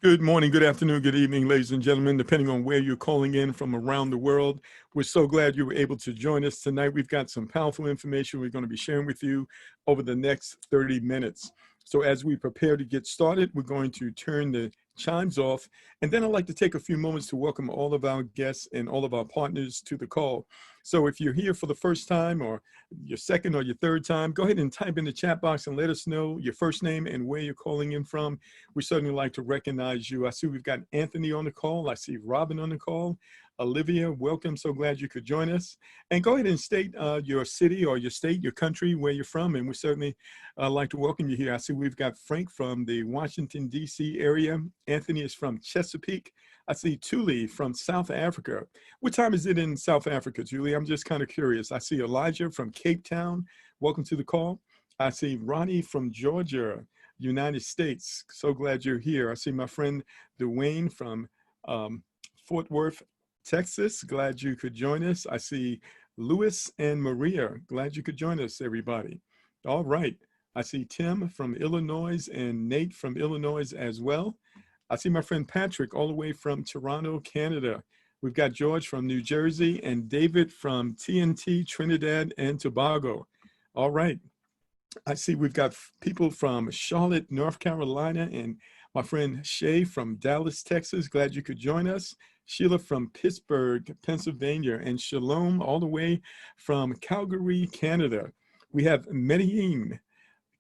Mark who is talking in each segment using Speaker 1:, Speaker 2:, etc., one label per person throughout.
Speaker 1: Good morning, good afternoon, good evening, ladies and gentlemen, depending on where you're calling in from around the world. We're so glad you were able to join us tonight. We've got some powerful information we're going to be sharing with you over the next 30 minutes. So as we prepare to get started, we're going to turn the chimes off. And then I'd like to take a few moments to welcome all of our guests and all of our partners to the call. So if you're here for the first time or your second or your third time, go ahead and type in the chat box and let us know your first name and where you're calling in from. We certainly like to recognize you. I see we've got Anthony on the call. I see Robin on the call. Olivia, welcome. So glad you could join us. And go ahead and state your city or your state, your country, where you're from. And we certainly like to welcome you here. I see we've got Frank from the Washington, D.C. area. Anthony is from Chesapeake. I see Tuli from South Africa. What time is it in South Africa, Julie? I'm just kind of curious. I see Elijah from Cape Town. Welcome to the call. I see Ronnie from Georgia, United States. So glad you're here. I see my friend Dwayne from Fort Worth, Texas. Glad you could join us. I see Louis and Maria. Glad you could join us, everybody. All right. I see Tim from Illinois and Nate from Illinois as well. I see my friend Patrick all the way from Toronto, Canada. We've got George from New Jersey and David from TNT, Trinidad and Tobago. All right. I see we've got people from Charlotte, North Carolina, and my friend Shay from Dallas, Texas. Glad you could join us. Sheila from Pittsburgh, Pennsylvania, and Shalom all the way from Calgary, Canada. We have Medellin,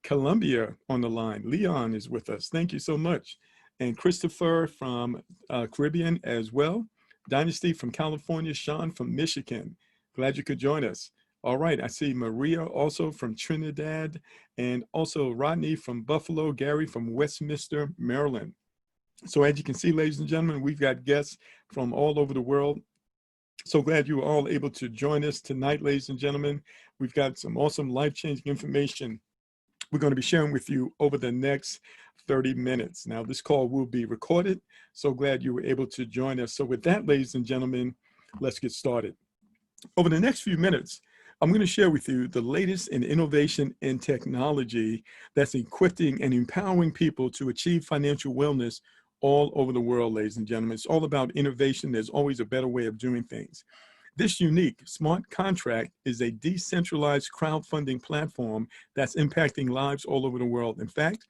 Speaker 1: Colombia on the line. Leon is with us. Thank you so much. And Christopher from Caribbean as well. Dynasty from California, Sean from Michigan. Glad you could join us. All right, I see Maria also from Trinidad, and also Rodney from Buffalo, Gary from Westminster, Maryland. So as you can see, ladies and gentlemen, we've got guests from all over the world. So glad you were all able to join us tonight, ladies and gentlemen. We've got some awesome life-changing information we're going to be sharing with you over the next 30 minutes. Now, this call will be recorded. So glad you were able to join us. So with that, ladies and gentlemen, let's get started. Over the next few minutes, I'm going to share with you the latest in innovation and technology that's equipping and empowering people to achieve financial wellness all over the world, ladies and gentlemen. It's all about innovation. There's always a better way of doing things. This unique smart contract is a decentralized crowdfunding platform that's impacting lives all over the world. In fact,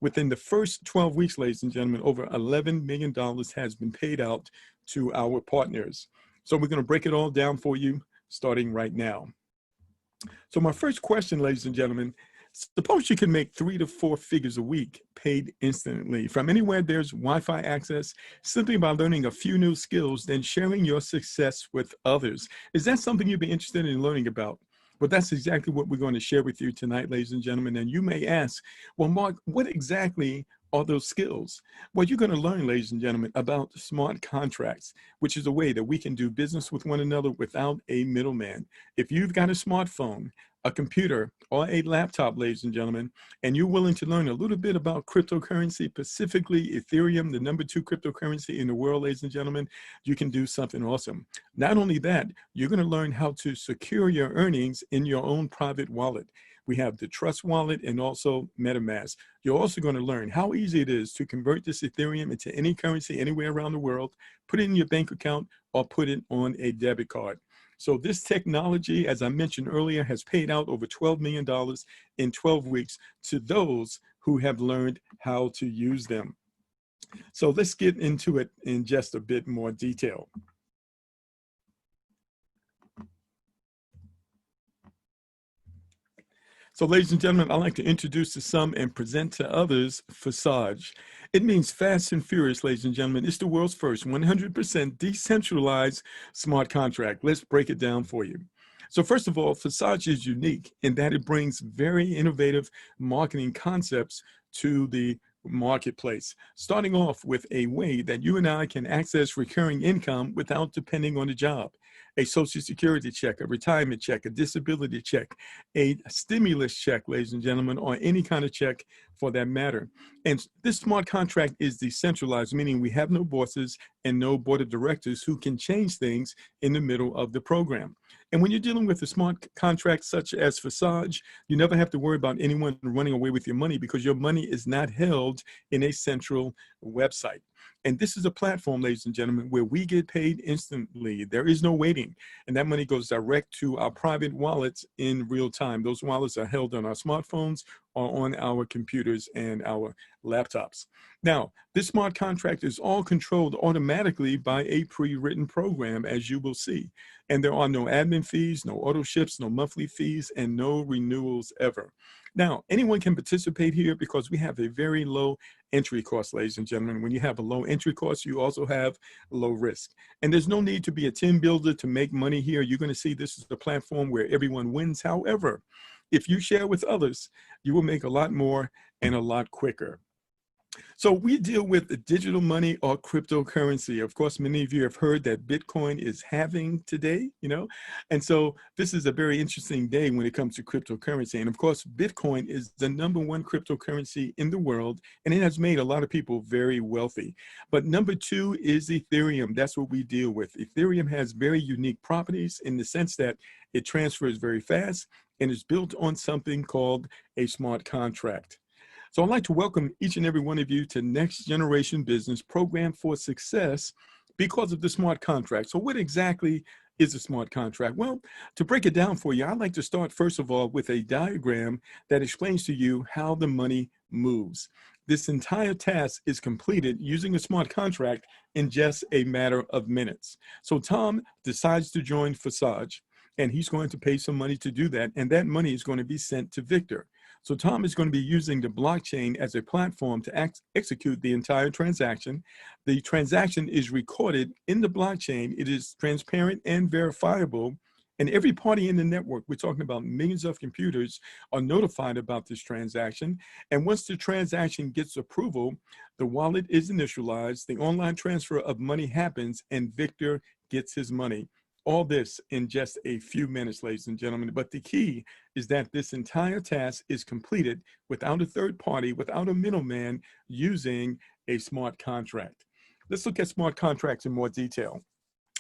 Speaker 1: within the first 12 weeks, ladies and gentlemen, over $11 million has been paid out to our partners. So we're going to break it all down for you starting right now. So my first question, ladies and gentlemen, suppose you can make 3 to 4 figures a week paid instantly from anywhere there's Wi-Fi access, simply by learning a few new skills, then sharing your success with others. Is that something you'd be interested in learning about? Well, that's exactly what we're going to share with you tonight, ladies and gentlemen. And you may ask, well, Mark, what exactly are those skills? Well, you're going to learn, ladies and gentlemen, about smart contracts, which is a way that we can do business with one another without a middleman. If you've got a smartphone, a computer, or a laptop, ladies and gentlemen, and you're willing to learn a little bit about cryptocurrency, specifically Ethereum, the #2 cryptocurrency in the world, ladies and gentlemen, you can do something awesome. Not only that, you're going to learn how to secure your earnings in your own private wallet. We have the Trust Wallet and also MetaMask. You're also going to learn how easy it is to convert this Ethereum into any currency anywhere around the world, put it in your bank account, or put it on a debit card. So this technology, as I mentioned earlier, has paid out over $12 million in 12 weeks to those who have learned how to use them. So let's get into it in just a bit more detail. So ladies and gentlemen, I'd like to introduce to some and present to others Forsage. It means fast and furious, ladies and gentlemen. It's the world's first 100% decentralized smart contract. Let's break it down for you. So first of all, Forsage is unique in that it brings very innovative marketing concepts to the marketplace, starting off with a way that you and I can access recurring income without depending on a job. A social security check, a retirement check, a disability check, a stimulus check, ladies and gentlemen, or any kind of check for that matter. And this smart contract is decentralized, meaning we have no bosses and no board of directors who can change things in the middle of the program. And when you're dealing with a smart contract such as Forsage, you never have to worry about anyone running away with your money because your money is not held in a central website. And this is a platform, ladies and gentlemen, where we get paid instantly. There is no waiting. And that money goes direct to our private wallets in real time. Those wallets are held on our smartphones or on our computers and our laptops. Now, this smart contract is all controlled automatically by a pre-written program, as you will see. And there are no admin fees, no auto ships, no monthly fees, and no renewals ever. Now, anyone can participate here because we have a very low entry cost, ladies and gentlemen. When you have a low entry cost, you also have low risk. And there's no need to be a team builder to make money here. You're going to see this is a platform where everyone wins. However, if you share with others, you will make a lot more and a lot quicker. So we deal with the digital money or cryptocurrency. Of course, many of you have heard that Bitcoin is halving today, and so this is a very interesting day when it comes to cryptocurrency. And of course, Bitcoin is the #1 cryptocurrency in the world, and it has made a lot of people very wealthy. But number 2 is Ethereum. That's what we deal with. Ethereum has very unique properties in the sense that it transfers very fast and is built on something called a smart contract. So I'd like to welcome each and every one of you to Next Generation Business Program for Success because of the smart contract. So what exactly is a smart contract? Well, to break it down for you, I'd like to start first of all with a diagram that explains to you how the money moves. This entire task is completed using a smart contract in just a matter of minutes. So Tom decides to join Forsage, and he's going to pay some money to do that, and that money is going to be sent to Victor. So Tom is going to be using the blockchain as a platform to execute the entire transaction. The transaction is recorded in the blockchain. It is transparent and verifiable. And every party in the network, we're talking about millions of computers, are notified about this transaction. And once the transaction gets approval, the wallet is initialized, the online transfer of money happens, and Victor gets his money. All this in just a few minutes, ladies and gentlemen. But the key is that this entire task is completed without a third party, without a middleman, using a smart contract. Let's look at smart contracts in more detail.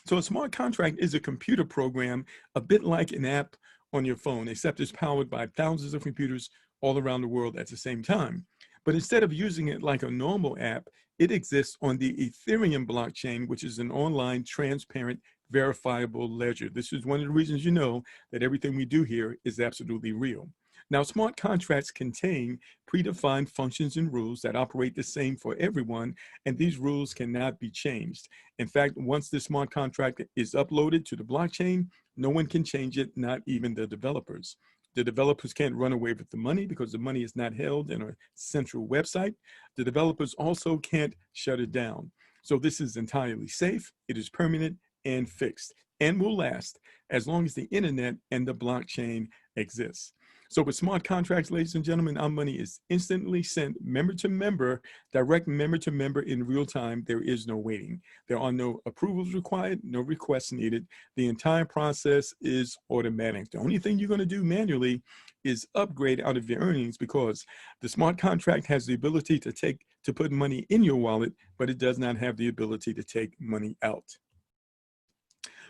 Speaker 1: So a smart contract is a computer program, a bit like an app on your phone, except it's powered by thousands of computers all around the world at the same time. But instead of using it like a normal app, it exists on the Ethereum blockchain, which is an online, transparent, verifiable ledger. This is one of the reasons you know that everything we do here is absolutely real. Now, smart contracts contain predefined functions and rules that operate the same for everyone, and these rules cannot be changed. In fact, once the smart contract is uploaded to the blockchain, no one can change it, not even the developers. The developers can't run away with the money because the money is not held in a central website. The developers also can't shut it down. So this is entirely safe, it is permanent and fixed, and will last as long as the internet and the blockchain exists. So with smart contracts, ladies and gentlemen, our money is instantly sent member to member, direct member to member in real time. There is no waiting. There are no approvals required, no requests needed. The entire process is automatic. The only thing you're going to do manually is upgrade out of your earnings, because the smart contract has the ability to put money in your wallet, but it does not have the ability to take money out.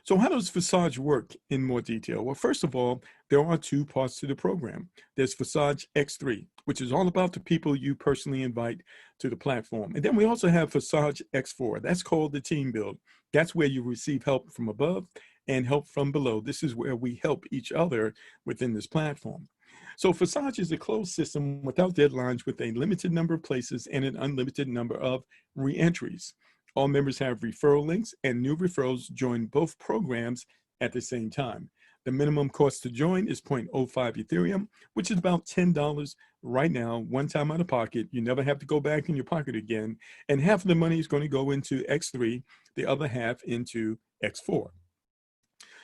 Speaker 1: So how does Forsage work in more detail? Well, first of all, there are 2 parts to the program. There's Forsage X3, which is all about the people you personally invite to the platform. And then we also have Forsage X4. That's called the team build. That's where you receive help from above and help from below. This is where we help each other within this platform. So Forsage is a closed system without deadlines, with a limited number of places and an unlimited number of re-entries. All members have referral links, and new referrals join both programs at the same time. The minimum cost to join is 0.05 Ethereum, which is about $10 right now, one time out of pocket. You never have to go back in your pocket again. And half of the money is going to go into X3, the other half into X4.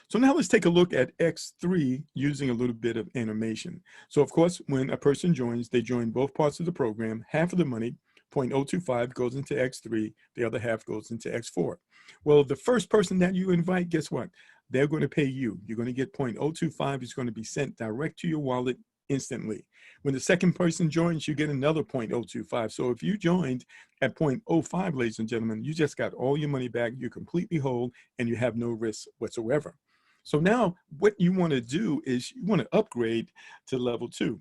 Speaker 1: So now let's take a look at X3 using a little bit of animation. So of course, when a person joins, they join both parts of the program. Half of the money, 0.025, goes into X3, the other half goes into X4. Well, the first person that you invite, guess what? They're going to pay you. You're going to get 0.025. It's going to be sent direct to your wallet instantly. When the second person joins, you get another 0.025. So if you joined at 0.05, ladies and gentlemen, you just got all your money back. You're completely whole, and you have no risk whatsoever. So now what you want to do is you want to upgrade to level 2.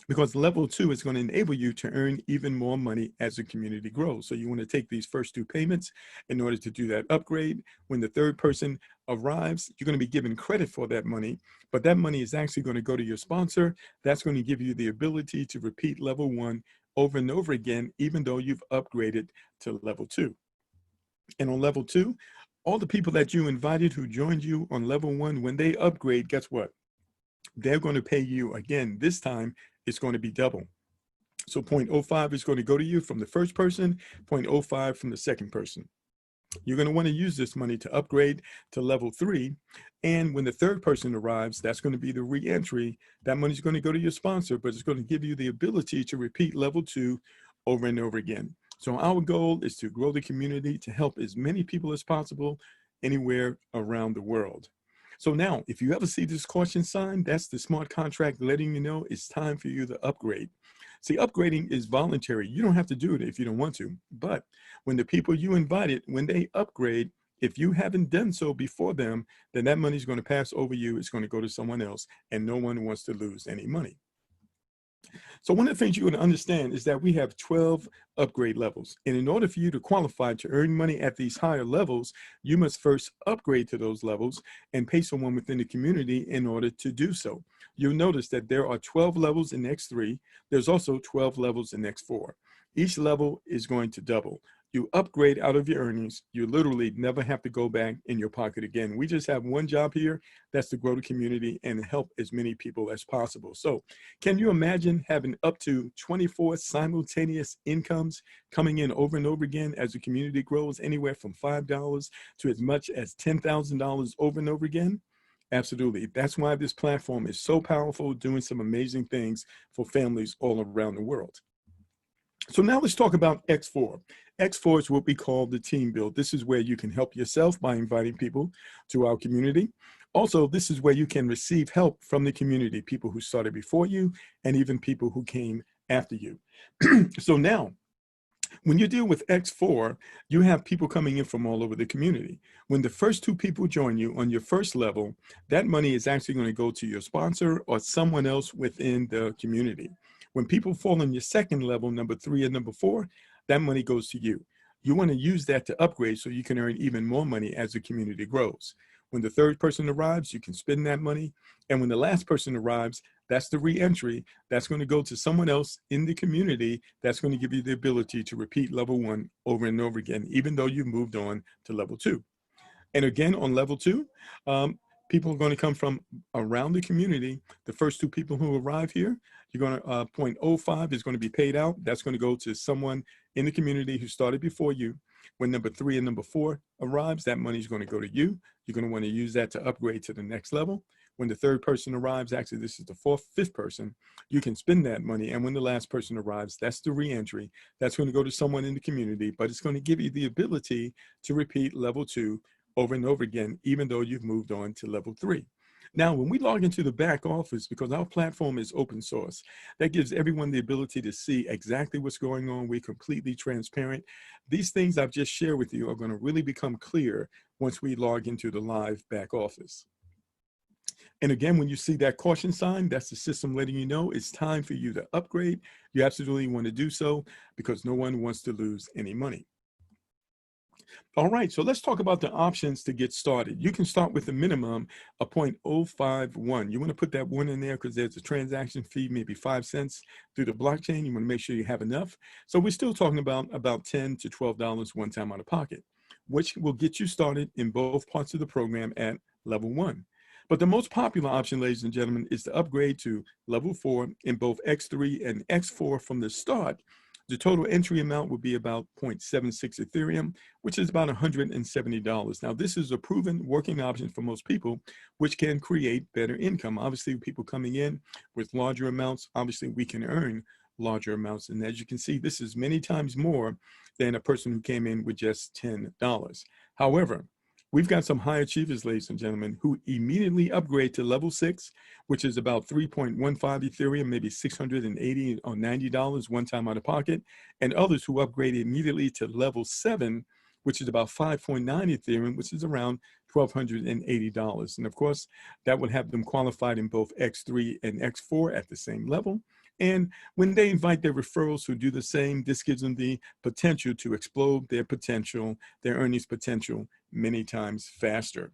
Speaker 1: because level 2 is going to enable you to earn even more money as the community grows. So you want to take these first 2 payments in order to do that upgrade. When the third person arrives, you're going to be given credit for that money, but that money is actually going to go to your sponsor. That's going to give you the ability to repeat level 1 over and over again, even though you've upgraded to level 2. And on level 2, all the people that you invited who joined you on level 1, when they upgrade, guess what? They're going to pay you again. This time, it's going to be double. So 0.05 is going to go to you from the first person, 0.05 from the second person. You're going to want to use this money to upgrade to level 3. And when the third person arrives, that's going to be the re-entry. That money is going to go to your sponsor, but it's going to give you the ability to repeat level 2 over and over again. So our goal is to grow the community to help as many people as possible anywhere around the world. So now, if you ever see this caution sign, that's the smart contract letting you know it's time for you to upgrade. See, upgrading is voluntary. You don't have to do it if you don't want to. But when the people you invited, when they upgrade, if you haven't done so before them, then that money is going to pass over you. It's going to go to someone else, and no one wants to lose any money. So one of the things you want to understand is that we have 12 upgrade levels. And in order for you to qualify to earn money at these higher levels, you must first upgrade to those levels and pay someone within the community in order to do so. You'll notice that there are 12 levels in X3. There's also 12 levels in X4. Each level is going to double. You upgrade out of your earnings. You literally never have to go back in your pocket again. We just have one job here. That's to grow the community and help as many people as possible. So can you imagine having up to 24 simultaneous incomes coming in over and over again as the community grows, anywhere from $5 to as much as $10,000 over and over again? Absolutely. That's why this platform is so powerful, doing some amazing things for families all around the world. So now let's talk about X4. X4 is what we call the team build. This is where you can help yourself by inviting people to our community. Also, this is where you can receive help from the community, people who started before you and even people who came after you. So now, when you deal with X4, you have people coming in from all over the community. When the first 2 people join you on your first level, that money is actually going to go to your sponsor or someone else within the community. When people fall on your second level, number 3 and number 4, that money goes to you. You want to use that to upgrade so you can earn even more money as the community grows. When the third person arrives, you can spend that money. And when the last person arrives, that's the re-entry. That's going to go to someone else in the community. That's going to give you the ability to repeat level 1 over and over again, even though you've moved on to level 2. And again, on level 2, people are going to come from around the community. The first 2 people who arrive here, you're going to 0.05 is going to be paid out. That's going to go to someone in the community who started before you. When number 3 and number 4 arrives, that money is going to go to you. You're going to want to use that to upgrade to the next level. When the third person arrives, actually this is the 5th person, you can spend that money. And when the last person arrives, that's the re-entry. That's going to go to someone in the community, but it's going to give you the ability to repeat level 2 over and over again, even though you've moved on to level 3. Now, when we log into the back office, because our platform is open source, that gives everyone the ability to see exactly what's going on. We're completely transparent. These things I've just shared with you are going to really become clear once we log into the live back office. And again, when you see that caution sign, that's the system letting you know it's time for you to upgrade. You absolutely want to do so because no one wants to lose any money. All right, so let's talk about the options to get started. You can start with a minimum of 0.051. You want to put that 1 in there because there's a transaction fee, maybe 5 cents through the blockchain. You want to make sure you have enough. So we're still talking about $10 to $12 one time out of pocket, which will get you started in both parts of the program at level 1. But the most popular option, ladies and gentlemen, is to upgrade to level 4 in both X3 and X4 from the start. The total entry amount would be about 0.76 Ethereum, which is about $170. Now, this is a proven working option for most people, which can create better income. Obviously, people coming in with larger amounts, obviously we can earn larger amounts. And as you can see, this is many times more than a person who came in with just $10. However, we've got some high achievers, ladies and gentlemen, who immediately upgrade to level 6, which is about 3.15 Ethereum, maybe $680 or $90 one time out of pocket, and others who upgrade immediately to level 7, which is about 5.9 Ethereum, which is around $1,280. And of course, that would have them qualified in both X3 and X4 at the same level. And when they invite their referrals who do the same, this gives them the potential to explode their potential, their earnings potential many times faster.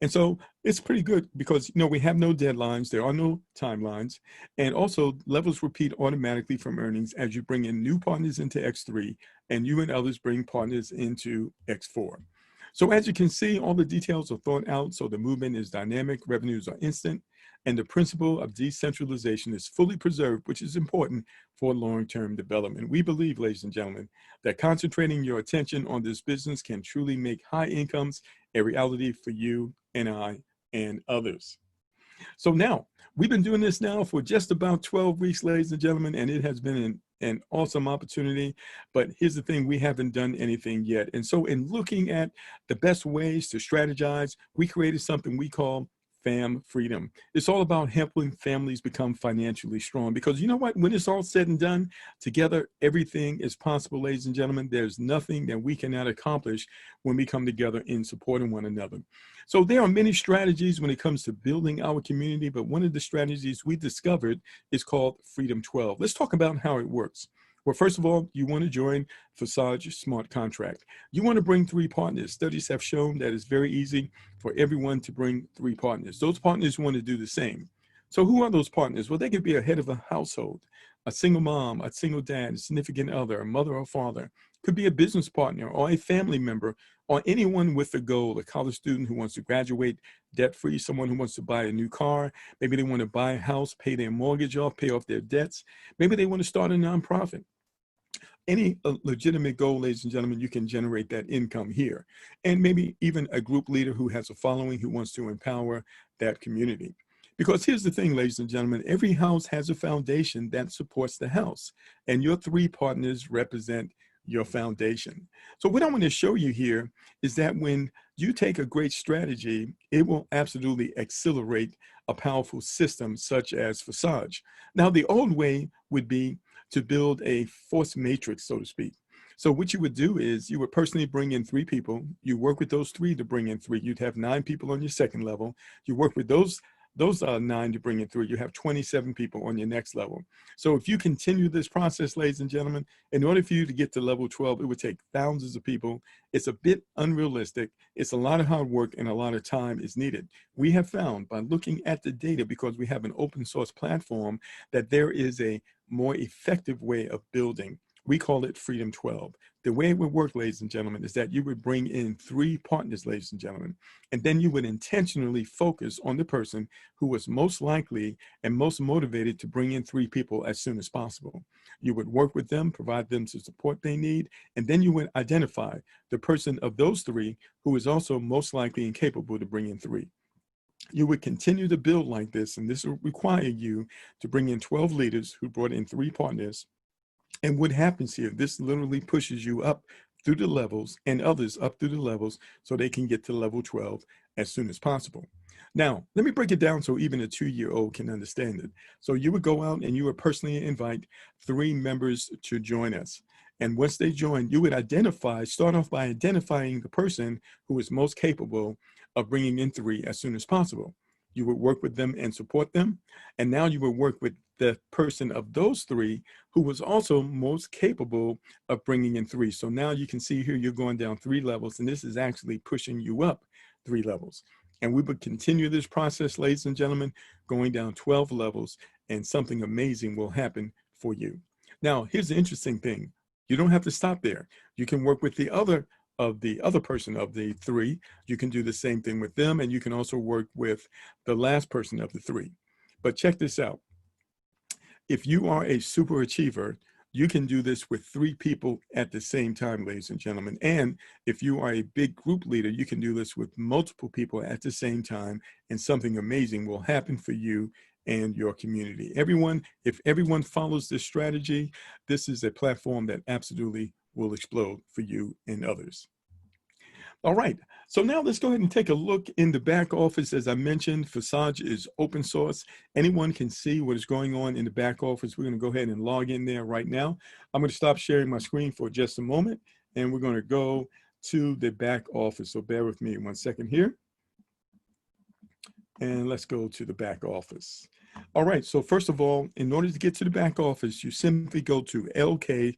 Speaker 1: And so it's pretty good because, we have no deadlines, there are no timelines, and also levels repeat automatically from earnings as you bring in new partners into X3 and you and others bring partners into X4. So as you can see, all the details are thought out, so the movement is dynamic, revenues are instant, and the principle of decentralization is fully preserved, which is important for long-term development. We believe, ladies and gentlemen, that concentrating your attention on this business can truly make high incomes a reality for you and I and others. So now, we've been doing this now for just about 12 weeks, ladies and gentlemen, and it has been an awesome opportunity. But here's the thing, we haven't done anything yet. And so in looking at the best ways to strategize, we created something we call Fam Freedom. It's all about helping families become financially strong, because you know what, when it's all said and done, together, everything is possible, ladies and gentlemen. There's nothing that we cannot accomplish when we come together in supporting one another. So there are many strategies when it comes to building our community, but one of the strategies we discovered is called Freedom 12. Let's talk about how it works. Well, first of all, you want to join Forsage Smart Contract. You want to bring 3 partners. Studies have shown that it's very easy for everyone to bring 3 partners. Those partners want to do the same. So who are those partners? Well, they could be a head of a household, a single mom, a single dad, a significant other, a mother or father. Could be a business partner or a family member, or anyone with a goal, a college student who wants to graduate debt-free, someone who wants to buy a new car. Maybe they want to buy a house, pay their mortgage off, pay off their debts. Maybe they want to start a nonprofit. Any legitimate goal, ladies and gentlemen, you can generate that income here. And maybe even a group leader who has a following who wants to empower that community. Because here's the thing, ladies and gentlemen, every house has a foundation that supports the house, and your 3 partners represent your foundation. So what I want to show you here is that when you take a great strategy, it will absolutely accelerate a powerful system such as Forsage. Now, the old way would be to build a force matrix, so to speak. So what you would do is you would personally bring in 3 people. You work with those 3 to bring in 3. You'd have 9 people on your second level. You work with those 9 to bring in 3. You have 27 people on your next level. So if you continue this process, ladies and gentlemen, in order for you to get to level 12, it would take thousands of people. It's a bit unrealistic. It's a lot of hard work and a lot of time is needed. We have found by looking at the data, because we have an open source platform, that there is a more effective way of building. We call it Freedom 12. The way it would work, ladies and gentlemen, is that you would bring in 3 partners, ladies and gentlemen, and then you would intentionally focus on the person who was most likely and most motivated to bring in 3 people as soon as possible. You would work with them, provide them the support they need, and then you would identify the person of those 3 who is also most likely and capable to bring in 3. You would continue to build like this, and this will require you to bring in 12 leaders who brought in 3 partners. And what happens here, this literally pushes you up through the levels and others up through the levels so they can get to level 12 as soon as possible. Now, let me break it down so even a 2-year-old can understand it. So you would go out and you would personally invite 3 members to join us. And once they join, you would start off by identifying the person who is most capable of bringing in 3 as soon as possible. You would work with them and support them. And now you would work with the person of those 3 who was also most capable of bringing in 3. So now you can see here, you're going down 3 levels, and this is actually pushing you up 3 levels. And we would continue this process, ladies and gentlemen, going down 12 levels, and something amazing will happen for you. Now, here's the interesting thing. You don't have to stop there. You can work with the other person of the 3. You can do the same thing with them, and you can also work with the last person of the 3. But check this out. If you are a super achiever, you can do this with 3 people at the same time, ladies and gentlemen. And if you are a big group leader, you can do this with multiple people at the same time, and something amazing will happen for you and your community. If everyone follows this strategy, this is a platform that absolutely will explode for you and others. All right, so now let's go ahead and take a look in the back office. As I mentioned, Forsage is open source. Anyone can see what is going on in the back office. We're going to go ahead and log in there right now. I'm going to stop sharing my screen for just a moment, and we're going to go to the back office. So bear with me 1 second here. And let's go to the back office. All right, so first of all, in order to get to the back office, you simply go to lk.forsage.io,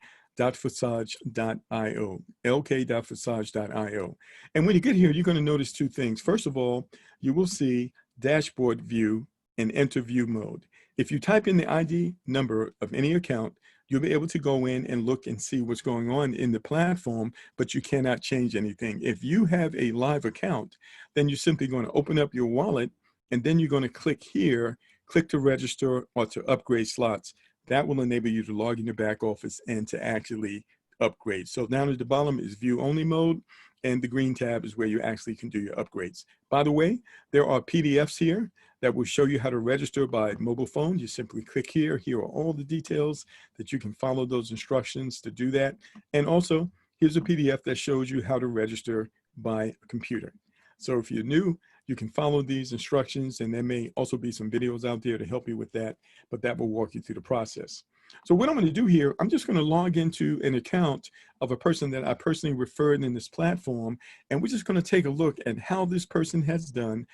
Speaker 1: lk.forsage.io. And when you get here, you're going to notice two things. First of all, you will see dashboard view and enter view mode. If you type in the ID number of any account, you'll be able to go in and look and see what's going on in the platform, but you cannot change anything. If you have a live account, then you're simply going to open up your wallet, and then you're going to click here, click to register or to upgrade slots. That will enable you to log in your back office and to actually upgrade. So down at the bottom is view only mode, and the green tab is where you actually can do your upgrades. By the way, there are PDFs here that will show you how to register by mobile phone. You simply click here. Here are all the details that you can follow those instructions to do that. And also, here's a PDF that shows you how to register by a computer. So if you're new, you can follow these instructions, and there may also be some videos out there to help you with that, but that will walk you through the process. So what I'm going to do here, I'm just going to log into an account of a person that I personally referred in this platform, and we're just going to take a look at how this person has done,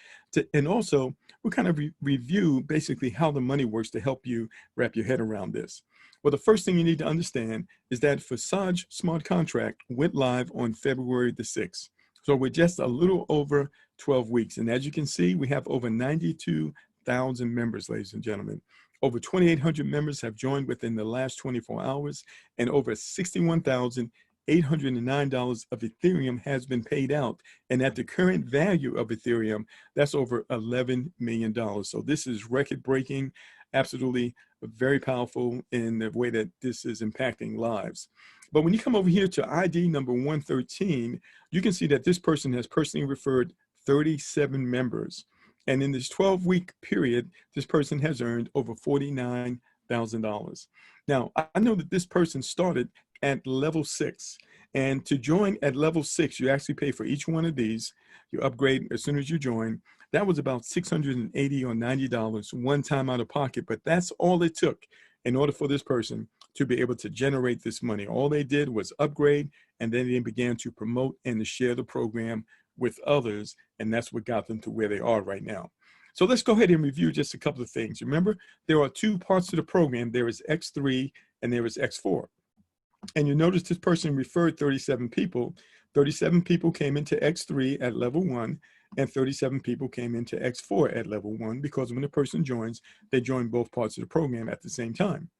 Speaker 1: and also we'll kind of review basically how the money works to help you wrap your head around this. Well, the first thing you need to understand is that Forsage smart contract went live on February the 6th. So we're just a little over 12 weeks. And as you can see, we have over 92,000 members, ladies and gentlemen. Over 2,800 members have joined within the last 24 hours, and over $61,809 of Ethereum has been paid out. And at the current value of Ethereum, that's over $11 million. So this is record breaking, absolutely very powerful in the way that this is impacting lives. But when you come over here to ID number 113, you can see that this person has personally referred 37 members. And in this 12-week period, this person has earned over $49,000. Now, I know that this person started at level 6. And to join at level 6, you actually pay for each one of these. You upgrade as soon as you join. That was about $680 or $90 one time out of pocket, but that's all it took in order for this person to be able to generate this money. All they did was upgrade, and then they began to promote and to share the program with others, and that's what got them to where they are right now. So let's go ahead and review just a couple of things. Remember, there are two parts to the program. There is X3 and there is X4. And you notice this person referred 37 people. 37 people came into X3 at level 1, and 37 people came into X4 at level 1, because when a person joins, they join both parts of the program at the same time.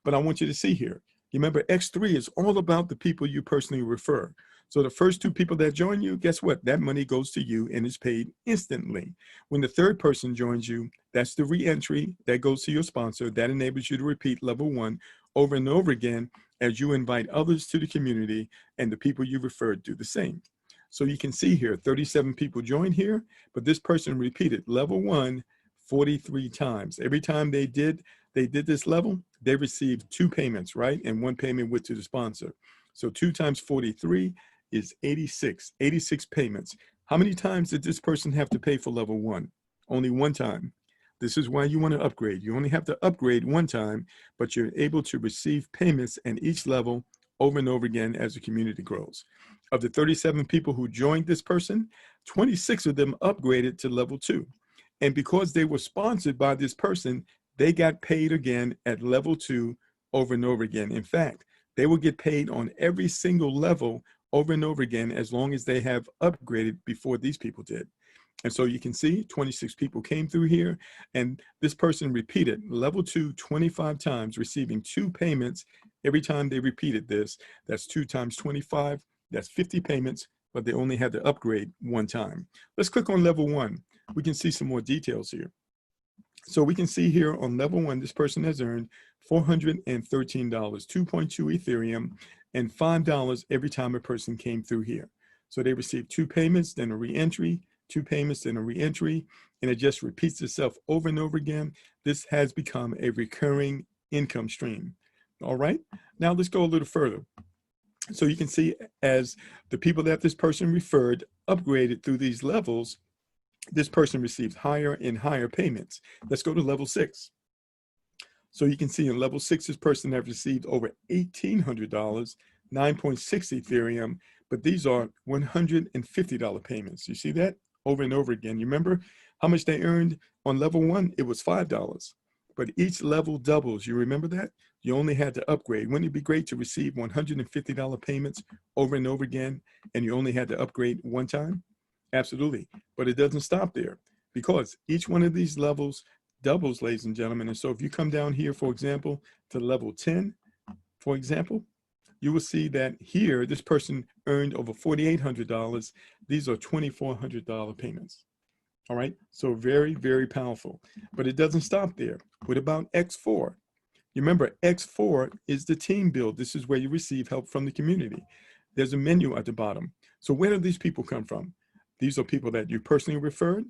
Speaker 1: But I want you to see here, remember X3 is all about the people you personally refer. So the first two people that join you, guess what? That money goes to you and is paid instantly. When the third person joins you, that's the re-entry that goes to your sponsor. That enables you to repeat level 1 over and over again as you invite others to the community, and the people you referred do the same. So you can see here, 37 people joined here, but this person repeated level 1 43 times. Every time they did this level, they received 2 payments, right? And 1 payment went to the sponsor. So 2 times 43 is 86 payments. How many times did this person have to pay for level 1? Only 1 time. This is why you want to upgrade. You only have to upgrade 1 time, but you're able to receive payments at each level over and over again as the community grows. Of the 37 people who joined this person, 26 of them upgraded to level 2. And because they were sponsored by this person, they got paid again at level 2 over and over again. In fact, they will get paid on every single level over and over again as long as they have upgraded before these people did. And so you can see 26 people came through here, and this person repeated level 2 25 times, receiving 2 payments every time they repeated this. That's 2 times 25, that's 50 payments, but they only had to upgrade 1 time. Let's click on level 1. We can see some more details here. So we can see here on level 1, this person has earned $413, 2.2 Ethereum, and $5 every time a person came through here. So they received 2 payments, then a re-entry, 2 payments, then a re-entry, and it just repeats itself over and over again. This has become a recurring income stream. All right, now let's go a little further. So you can see as the people that this person referred upgraded through these levels, this person received higher and higher payments. Let's go to level 6. So you can see in level 6, this person has received over $1,800, 9.6 Ethereum, but these are $150 payments. You see that over and over again. You remember how much they earned on level 1? It was $5. but each level doubles. You remember that? You only had to upgrade. Wouldn't it be great to receive $150 payments over and over again, and you only had to upgrade one time? Absolutely. But it doesn't stop there, because each one of these levels doubles, ladies and gentlemen. And so if you come down here, for example, to level 10, for example, you will see that here, this person earned over $4,800. These are $2,400 payments. All right, so very, very powerful. But it doesn't stop there. What about X4? You remember, X4 is the team build. This is where you receive help from the community. There's a menu at the bottom. So where do these people come from? These are people that you personally referred.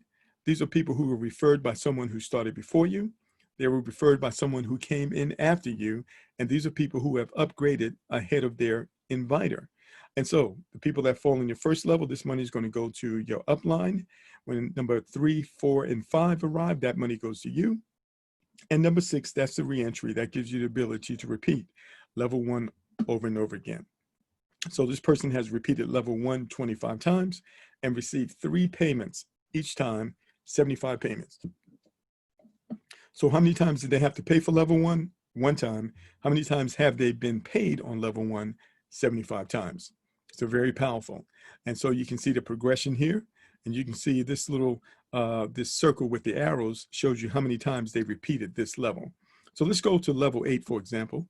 Speaker 1: These are people who were referred by someone who started before you. They were referred by someone who came in after you. And these are people who have upgraded ahead of their inviter. And so the people that fall in your first level, this money is going to go to your upline. When number 3, 4, and 5 arrive, that money goes to you. And number 6, that's the reentry. That gives you the ability to repeat level 1 over and over again. So this person has repeated level 1 25 times and received 3 payments each time, 75 payments. So how many times did they have to pay for level 1? 1 time. How many times have they been paid on level 1? 75 times. So very powerful. And so you can see the progression here, and you can see this little, this circle with the arrows shows you how many times they repeated this level. So let's go to level 8, for example.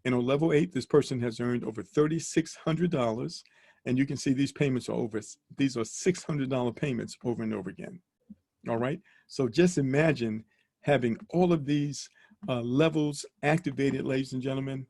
Speaker 1: And on level 8, this person has earned over $3,600. And you can see these payments are these are $600 payments over and over again. All right. So just imagine having all of these levels activated, ladies and gentlemen,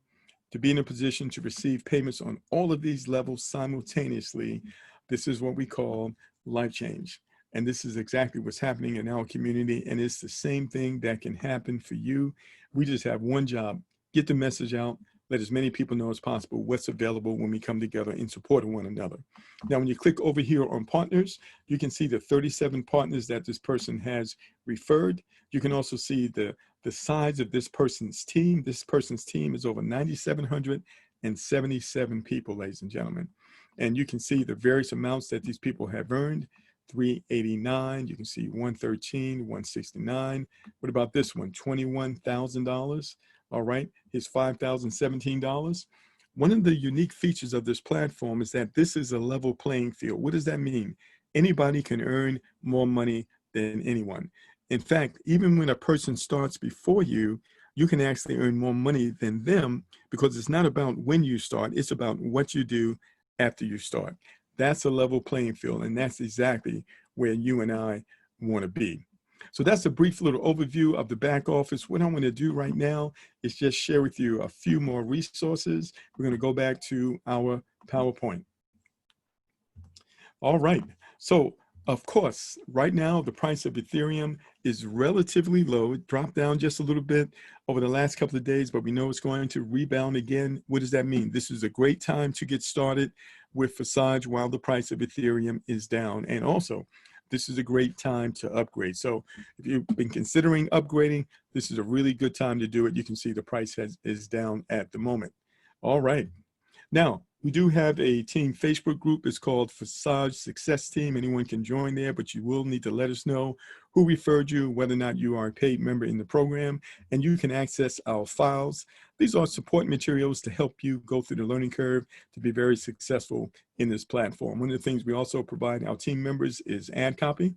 Speaker 1: to be in a position to receive payments on all of these levels simultaneously. This is what we call life change. And this is exactly what's happening in our community. And it's the same thing that can happen for you. We just have one job: get the message out, let as many people know as possible what's available when we come together in support of one another. Now, when you click over here on partners, you can see the 37 partners that this person has referred. You can also see the size of this person's team. This person's team is over 9,777 people, ladies and gentlemen. And you can see the various amounts that these people have earned. 389, you can see 113, 169. What about this one? $21,000. All right, here's $5,017. One of the unique features of this platform is that this is a level playing field. What does that mean? Anybody can earn more money than anyone. In fact, even when a person starts before you, you can actually earn more money than them, because it's not about when you start, it's about what you do after you start. That's a level playing field, and that's exactly where you and I want to be. So that's a brief little overview of the back office. What I want to do right now is just share with you a few more resources. We're going to go back to our PowerPoint. All right. So, of course, right now, the price of Ethereum is relatively low. It dropped down just a little bit over the last couple of days, but we know it's going to rebound again. What does that mean? This is a great time to get started with Forsage while the price of Ethereum is down. And also, this is a great time to upgrade. So if you've been considering upgrading, this is a really good time to do it. You can see the price is down at the moment. All right. Now, we do have a team Facebook group. It's called Forsage Success Team. Anyone can join there, but you will need to let us know who referred you, whether or not you are a paid member in the program, and you can access our files. These are support materials to help you go through the learning curve to be very successful in this platform. One of the things we also provide our team members is ad copy.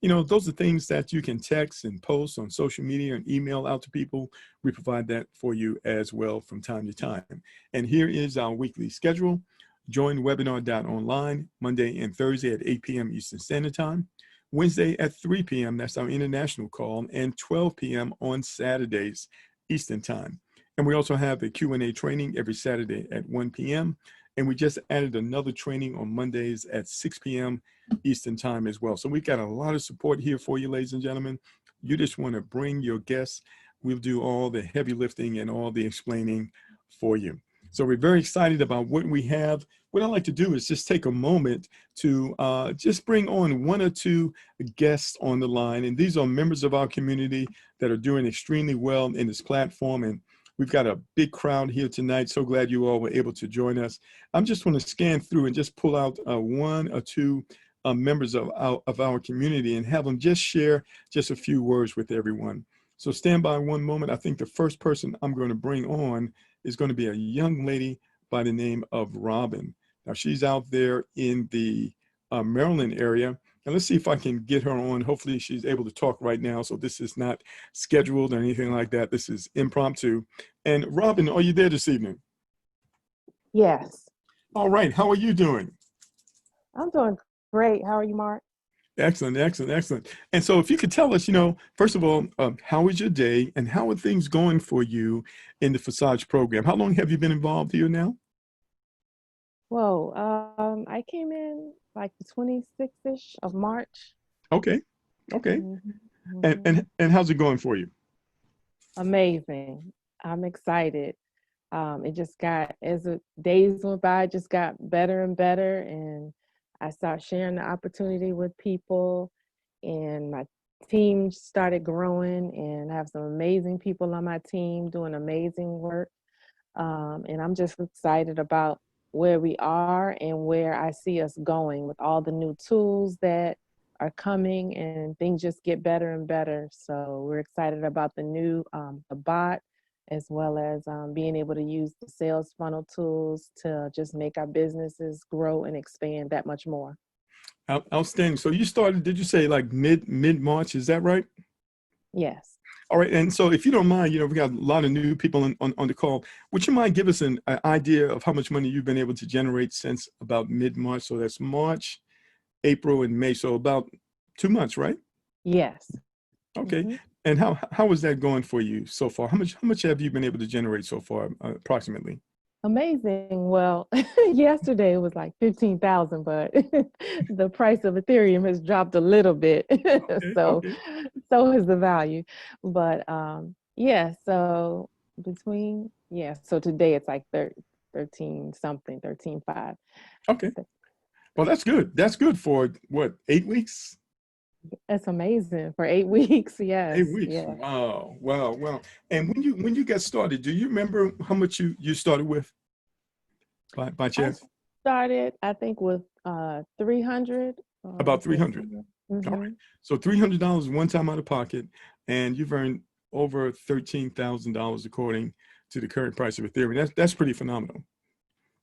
Speaker 1: You know, those are things that you can text and post on social media and email out to people. We provide that for you as well from time to time. And here is our weekly schedule. Join webinar.online, Monday and Thursday at 8 p.m. Eastern Standard Time. Wednesday at 3 p.m., that's our international call, and 12 p.m. on Saturdays, Eastern Time. And we also have a Q&A training every Saturday at 1 p.m. And we just added another training on Mondays at 6 p.m. Eastern Time as well. So we've got a lot of support here for you, ladies and gentlemen. You just want to bring your guests. We'll do all the heavy lifting and all the explaining for you. So we're very excited about what we have. What I like to do is just take a moment to just bring on 1 or 2 guests on the line. And these are members of our community that are doing extremely well in this platform. And we've got a big crowd here tonight. So glad you all were able to join us. I'm just going to scan through and just pull out 1 or 2 members of our community and have them just share just a few words with everyone. So stand by one moment. I think the first person I'm going to bring on is going to be a young lady by the name of Robin. Now she's out there in the Maryland area. And let's see if I can get her on. Hopefully she's able to talk right now. So this is not scheduled or anything like that. This is impromptu. And Robin, are you there this evening?
Speaker 2: Yes.
Speaker 1: All right. How are you doing?
Speaker 2: I'm doing great. How are you, Mark?
Speaker 1: Excellent, excellent, excellent. And so if you could tell us, first of all, how was your day and how are things going for you in the Forsage program? How long have you been involved here now?
Speaker 2: Whoa. I came in like the 26th-ish of March.
Speaker 1: Okay. Okay.
Speaker 2: Mm-hmm.
Speaker 1: And how's it going for you?
Speaker 2: Amazing. I'm excited. It just got, as the days went by, it just got better and better. And I started sharing the opportunity with people, and my team started growing, and I have some amazing people on my team doing amazing work. And I'm just excited about where we are and where I see us going with all the new tools that are coming, and things just get better and better. So we're excited about the new the bot, as well as being able to use the sales funnel tools to just make our businesses grow and expand that much more.
Speaker 1: Outstanding. So you started, did you say like mid-March? Is that right?
Speaker 2: Yes.
Speaker 1: All right. And so if you don't mind, we got a lot of new people on the call. Would you mind give us an idea of how much money you've been able to generate since about mid-March? So that's March, April, and May. So about 2 months, right?
Speaker 2: Yes.
Speaker 1: Okay.
Speaker 2: Mm-hmm.
Speaker 1: And how is that going for you so far? How much have you been able to generate so far, approximately?
Speaker 2: Amazing. Well, yesterday it was like 15,000, but the price of Ethereum has dropped a little bit.
Speaker 1: Okay,
Speaker 2: So,
Speaker 1: okay.
Speaker 2: so is the value. But yeah, so so today it's like 13 something, 13.5.
Speaker 1: Okay. Well, that's good. That's good for what, 8 weeks?
Speaker 2: That's amazing for 8 weeks. Yes.
Speaker 1: 8 weeks.
Speaker 2: Yeah.
Speaker 1: Wow, wow, wow. And when you got started, do you remember how much you started with by
Speaker 2: I
Speaker 1: chance?
Speaker 2: started, I think, with 300.
Speaker 1: About 300. All
Speaker 2: Mm-hmm.
Speaker 1: right. So $300 one time out of pocket, and you've earned over $13,000 according to the current price of Ethereum. That's pretty phenomenal.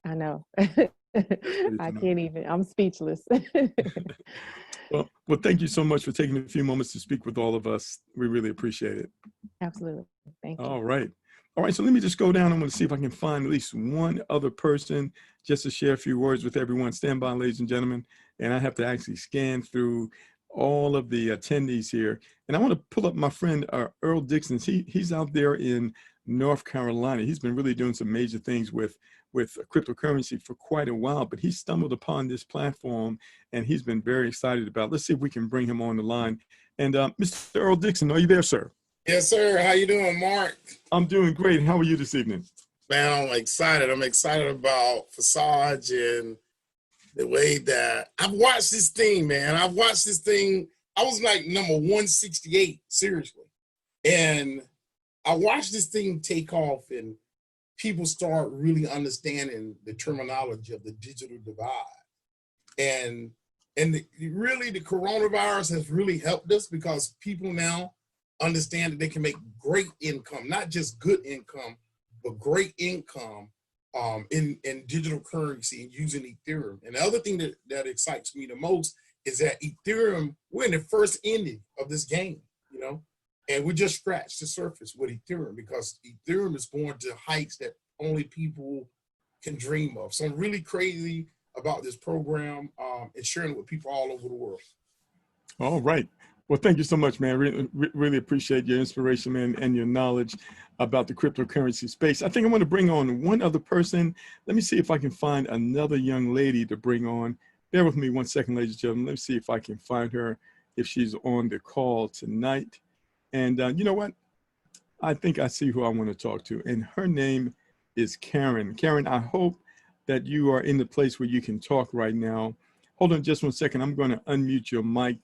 Speaker 2: I know.
Speaker 1: That's pretty
Speaker 2: I
Speaker 1: phenomenal.
Speaker 2: can't even, I'm speechless.
Speaker 1: Well, thank you so much for taking a few moments to speak with all of us. We really appreciate it.
Speaker 2: Absolutely. Thank you.
Speaker 1: All right. All right. So let me just go down. I'm going to see if I can find at least one other person just to share a few words with everyone. Stand by, ladies and gentlemen. And I have to actually scan through all of the attendees here. And I want to pull up my friend, Earl Dixon. He's out there in North Carolina. He's been really doing some major things with cryptocurrency for quite a while, but he stumbled upon this platform and he's been very excited about it. Let's see if we can bring him on the line. And Mr. Earl Dixon, are you there, sir?
Speaker 3: Yes, sir. How you doing, Mark?
Speaker 1: I'm doing great. How are you this evening?
Speaker 3: Man, I'm excited. I'm excited about Forsage and the way that I've watched this thing, man. I've watched this thing. I was like number 168, seriously. And I watched this thing take off and people start really understanding the terminology of the digital divide. And really the coronavirus has really helped us because people now understand that they can make great income, not just good income, but great income in digital currency and using Ethereum. And the other thing that excites me the most is that Ethereum, we're in the first inning of this game, and we just scratched the surface with Ethereum because Ethereum is going to heights that only people can dream of. So I'm really crazy about this program and sharing it with people all over the world.
Speaker 1: All right. Well, thank you so much, man. Really appreciate your inspiration, man, and your knowledge about the cryptocurrency space. I think I want to bring on one other person. Let me see if I can find another young lady to bring on. Bear with me one second, ladies and gentlemen. Let me see if I can find her, if she's on the call tonight. And you know what? I think I see who I want to talk to. And her name is Karen. Karen, I hope that you are in the place where you can talk right now. Hold on just one second. I'm going to unmute your mic,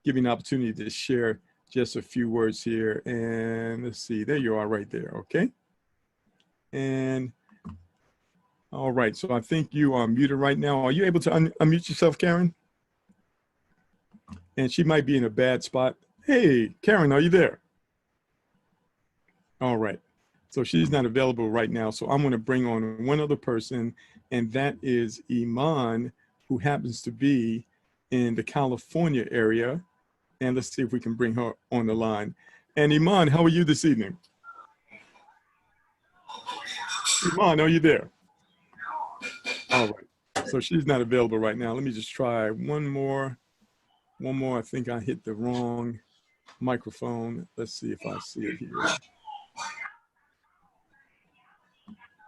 Speaker 1: give you an opportunity to share just a few words here. And let's see, there you are right there, okay? And all right, so I think you are muted right now. Are you able to unmute yourself, Karen? And she might be in a bad spot. Hey, Karen, are you there? All right. So she's not available right now. So I'm going to bring on one other person, and that is Iman, who happens to be in the California area. And let's see if we can bring her on the line. And Iman, how are you this evening? Iman, are you there? All right. So she's not available right now. Let me just try one more. I think I hit the wrong microphone. Let's see if I see it here.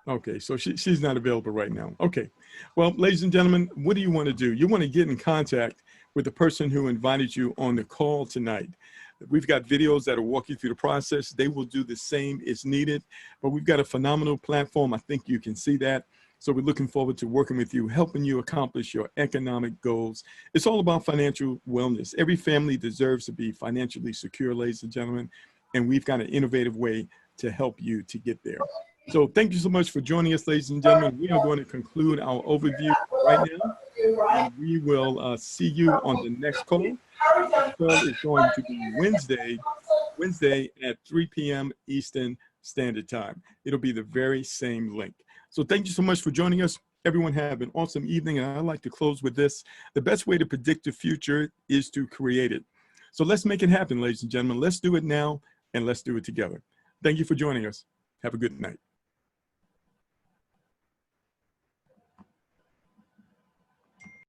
Speaker 1: Okay, so she's not available right now. Okay, well, ladies and gentlemen, what do you want to do? You want to get in contact with the person who invited you on the call tonight. We've got videos that'll walk you through the process. They will do the same as needed, but we've got a phenomenal platform. I think you can see that. So we're looking forward to working with you, helping you accomplish your economic goals. It's all about financial wellness. Every family deserves to be financially secure, ladies and gentlemen, and we've got an innovative way to help you to get there. So thank you so much for joining us, ladies and gentlemen. We are going to conclude our overview right now, and we will see you on the next call. The call is going to be Wednesday at 3 p.m. Eastern Standard Time. It'll be the very same link. So thank you so much for joining us. Everyone have an awesome evening. And I'd like to close with this. The best way to predict the future is to create it. So let's make it happen, ladies and gentlemen. Let's do it now, and let's do it together. Thank you for joining us. Have a good night.